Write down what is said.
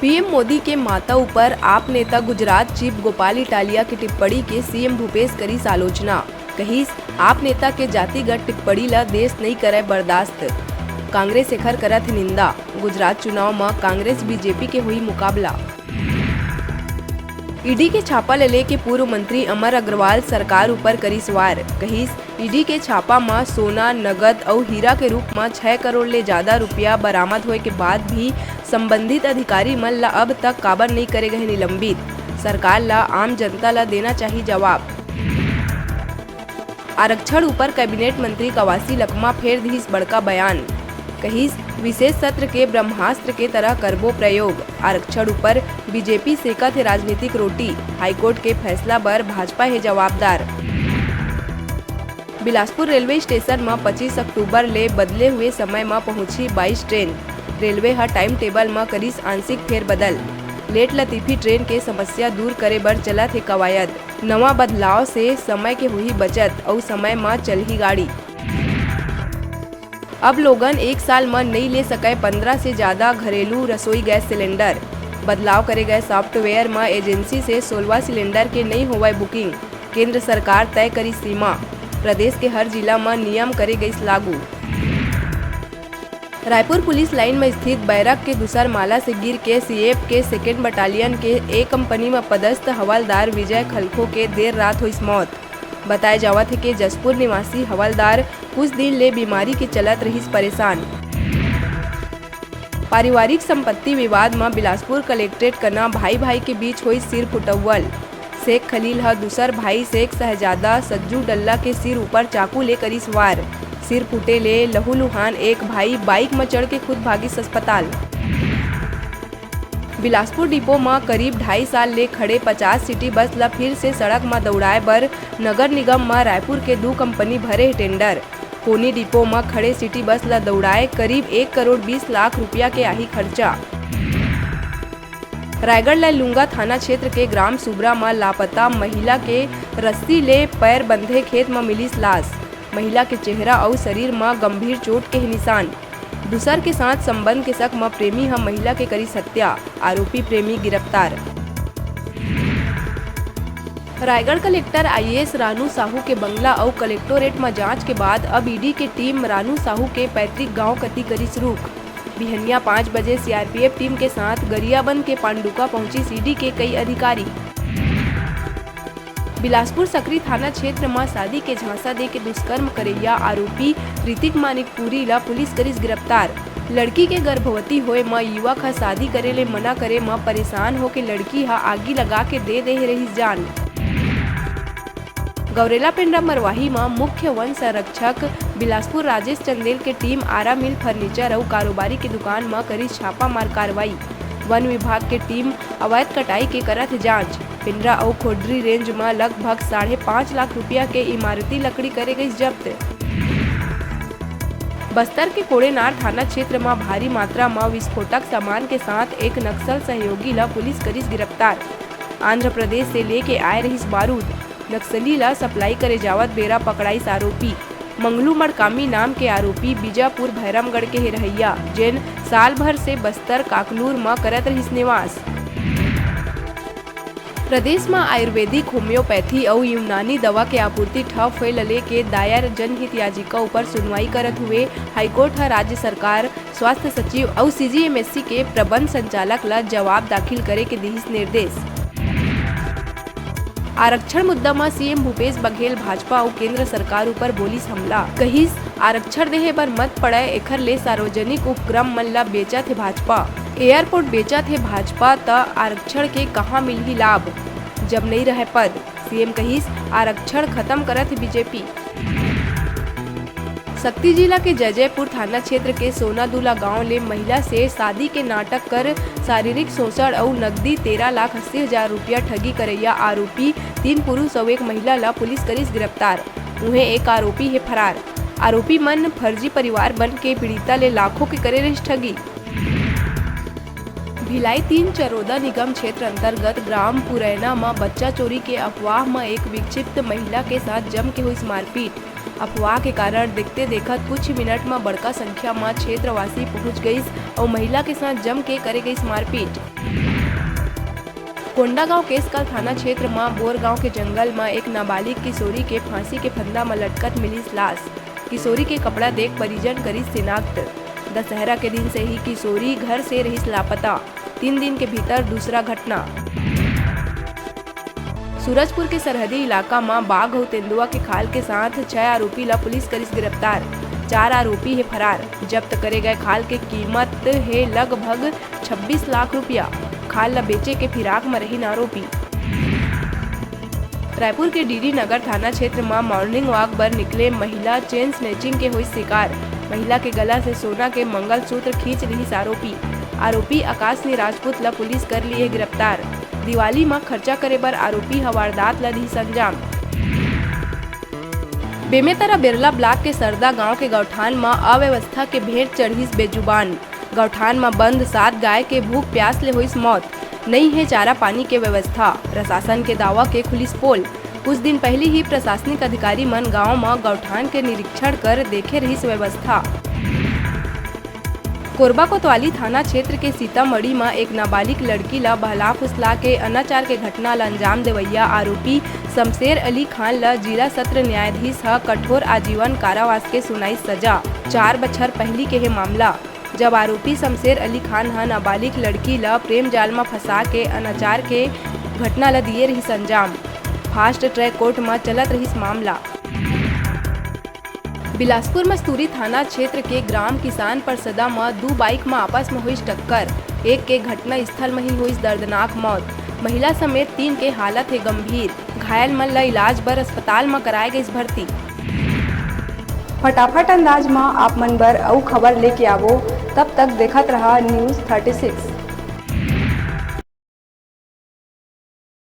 PM Modi के माता ऊपर आप नेता गुजरात चीफ गोपाल इटालिया की टिप्पणी के सीएम भूपेश करीस आलोचना। कहीस आप नेता के जातिगत टिप्पणी ला देश नहीं करे बर्दाश्त। कांग्रेस एखर करत निंदा। गुजरात चुनाव में कांग्रेस बीजेपी के हुई मुकाबला। ईडी के छापा ले के पूर्व मंत्री अमर अग्रवाल सरकार ऊपर करी सवार। कहीस ईडी के छापा में सोना, नगद और हीरा के रूप में 6 करोड़ ले ज्यादा रुपया बरामद होए के बाद भी संबंधित अधिकारी मन ला अब तक काबर नहीं करे गए निलंबित। सरकार ला आम जनता ला देना चाहिए जवाब। आरक्षण ऊपर कैबिनेट मंत्री कवासी लखमा फेर दीस बड़का बयान। कहीस विशेष सत्र के ब्रह्मास्त्र के तरह करबो प्रयोग। आरक्षण ऊपर बीजेपी सेकत है राजनीतिक रोटी। हाईकोर्ट के फैसला पर भाजपा है जवाबदार। बिलासपुर रेलवे स्टेशन में 25 अक्टूबर ले बदले हुए समय में पहुंची 22 ट्रेन। रेलवे हर टाइम टेबल में करीस आंशिक फेरबदल। लेट लतीफी ट्रेन के समस्या दूर करे बर चलत है कवायद। नवा बदलाव से समय के हुई बचत और समय में चलही गाड़ी। अब लोगन एक साल में नहीं ले सके 15 से ज्यादा घरेलू रसोई गैस सिलेंडर। बदलाव करे गए सॉफ्टवेयर में एजेंसी से 16 सिलेंडर के नहीं होवे बुकिंग। केंद्र सरकार तय करी सीमा। प्रदेश के हर जिला में नियम करे गई लागू। रायपुर पुलिस लाइन में स्थित बैरक के दूसर माला से गिर के सीएफ के 2nd बटालियन के ए कंपनी में पदस्थ हवलदार विजय खलखो के देर रात हुई मौत। बताया जावत है कि जसपुर निवासी हवलदार कुछ दिन ले बीमारी के चलत रही परेशान। पारिवारिक संपत्ति विवाद में बिलासपुर कलेक्ट्रेट कना भाई के बीच हुई सिर फुटव्वल। शेख खलील ह दूसर भाई शेख शहजादा सज्जू डल्ला के सिर ऊपर चाकू ले करी सवार। सिर फूटे ले लहूलुहान एक भाई बाइक में चढ़ के खुद भागिस अस्पताल। बिलासपुर डिपो में करीब 2.5 साल ले खड़े 50 सिटी बस ला फिर से सड़क में दौड़ाए बर नगर निगम में रायपुर के 2 कंपनी भरे टेंडर। कोनी डिपो में खड़े सिटी बस ला दौड़ाए करीब 1 करोड़ 20 लाख रुपया के आही खर्चा। रायगढ़ लुंगा थाना क्षेत्र के ग्राम सुबरा में लापता महिला के रस्सी ले पैर बंधे खेत में मिली लाश। महिला के चेहरा और शरीर में गंभीर चोट के निशान। दूसर के साथ संबंध के शक में प्रेमी हम महिला के करी हत्या। आरोपी प्रेमी गिरफ्तार। रायगढ़ कलेक्टर आईएएस रानू साहू के बंगला और कलेक्टोरेट में जांच के बाद अब ईडी के टीम रानू साहू के पैतृक गांव कती करी शुरू। बिहनिया 5 बजे सीआरपीएफ टीम के साथ गरियाबंद के पांडुका पहुंची सीडी के कई अधिकारी। बिलासपुर सकरी थाना क्षेत्र में शादी के झांसा दे के दुष्कर्म करैया आरोपी ऋतिक मानिकपुरी ला पुलिस करीस गिरफ्तार। लड़की के गर्भवती होए में युवक हा शादी करे ले मना करे में परेशान होके लड़की हा आगी लगा के दे रही जान। गौरेला पेंड्रा मरवाही में मुख्य वन संरक्षक बिलासपुर राजेश चंदेल के टीम आरा मिल फर्नीचर और कारोबारी की दुकान में करी छापा मार कार्रवाई। वन विभाग के टीम अवैध कटाई के करत जांच। पिंडरा और खोडरी रेंज में लगभग 5.5 लाख रुपया के इमारती लकड़ी करे गई जब्त। बस्तर के कोड़ेनार थाना क्षेत्र में भारी मात्रा में विस्फोटक सामान के साथ एक नक्सल सहयोगी ला पुलिस करीस गिरफ्तार। आंध्र प्रदेश से लेके आए रही बारूद। नक्सली ला सप्लाई करे जावत बेरा पकड़ाईस आरोपी। मंगलू मड़कामी नाम के आरोपी बीजापुर भैरमगढ़ के ही रहैया जैन साल भर से बस्तर काकलूर में करत रही निवास। प्रदेश में आयुर्वेदिक, होम्योपैथी और यूनानी दवा के आपूर्ति ठप हुए लले के दायर जनहित याचिका ऊपर सुनवाई करत हुए हाईकोर्ट है राज्य सरकार, स्वास्थ्य सचिव और सीजीएमएससी के प्रबंध संचालक ला जवाब दाखिल करे के दिहिस निर्देश। आरक्षण मुद्दा में सीएम भूपेश बघेल भाजपा और केंद्र सरकार ऊपर बोलिस हमला। कहिस आरक्षण देहे पर मत पड़े एखर ले सार्वजनिक उपक्रम मन ला बेचत है भाजपा। एयरपोर्ट बेचत है भाजपा त आरक्षण के कहाँ मिलही लाभ जब नहीं रहे पद। सीएम कहिस आरक्षण खत्म करत है बीजेपी। शक्ति जिला के जयजयपुर थाना क्षेत्र के सोनादुला गांव ले महिला से शादी के नाटक कर शारीरिक शोषण और नकदी 13,80,000 रुपया ठगी करैया आरोपी 3 पुरुष और 1 महिला ला पुलिस करीस गिरफ्तार। उन्हें एक आरोपी है फरार। आरोपी मन फर्जी परिवार बन के पीड़िता ले लाखों के करे रही ठगी। भिलाई 3 चरोदा निगम क्षेत्र अंतर्गत ग्राम पुरैना में बच्चा चोरी के अफवाह में एक विक्षिप्त महिला के साथ जम के हुई मारपीट। अफवाह के कारण देखते देखत कुछ मिनट में बड़का संख्या में क्षेत्रवासी पहुंच गई और महिला के साथ जम के करे गई मारपीट। कोंडागांव केसकाल थाना क्षेत्र में बोरगांव के जंगल में एक नाबालिग किशोरी के फांसी के फंदा में लटकत मिली लाश। किशोरी के कपड़ा देख परिजन करी शिनाख्त। दशहरा के दिन से ही किशोरी घर से रही लापता। 3 दिन के भीतर दूसरा घटना। सूरजपुर के सरहदी इलाका में बाघ और तेंदुआ के खाल के साथ 6 आरोपी ला पुलिस करिस गिरफ्तार। 4 आरोपी है फरार। जब्त करे गए खाल के कीमत है लगभग 26 लाख रुपया। खाल ला बेचे के फिराक में रही आरोपी। रायपुर के डीडी नगर थाना क्षेत्र में मॉर्निंग वॉक पर निकले महिला चेन स्नैचिंग के हुई शिकार। महिला के गला से सोना के मंगलसूत्र खींच रही आरोपी। आरोपी आकाश ने राजपूत ला पुलिस कर लिए गिरफ्तार। दिवाली में खर्चा करे पर आरोपी वारदात ला दी अंजाम। बेमेतरा बिरला ब्लॉक के सरदा गांव के गौठान में अव्यवस्था के भेंट चढ़ीस बेजुबान। गौठान में बंद 7 गाय के भूख प्यास ले हुई मौत। नहीं है चारा पानी के व्यवस्था। प्रशासन के दावा के खुलिस पोल। कुछ दिन पहले ही प्रशासनिक अधिकारी मन गांव में गौठान के निरीक्षण कर देखे रही व्यवस्था। कोरबा कोतवाली थाना क्षेत्र के सीतामढ़ी में एक नाबालिग लड़की ला बहला फुसला के अनाचार के घटना ला अंजाम देवैया आरोपी शमशेर अली खान ला जिला सत्र न्यायाधीश कठोर आजीवन कारावास के सुनाई सजा। 4 बछर पहली के है मामला, जब आरोपी शमशेर अली खान नाबालिग लड़की ला प्रेम जाल में फंसा के अनाचार के घटना ला दिए रही अंजाम। फास्ट ट्रैक कोर्ट में चलत रही मामला। बिलासपुर मस्तूरी थाना क्षेत्र के ग्राम किसान परसदा में 2 बाइक में आपस में हुई टक्कर। एक के घटना स्थल में ही हुई दर्दनाक मौत। महिला समेत 3 के हालत है गंभीर। घायल मन ला इलाज बर अस्पताल में कराए गई भर्ती। फटाफट अंदाज में आप मन बर अउ खबर लेके आवो। तब तक देखत रहा न्यूज़ 36।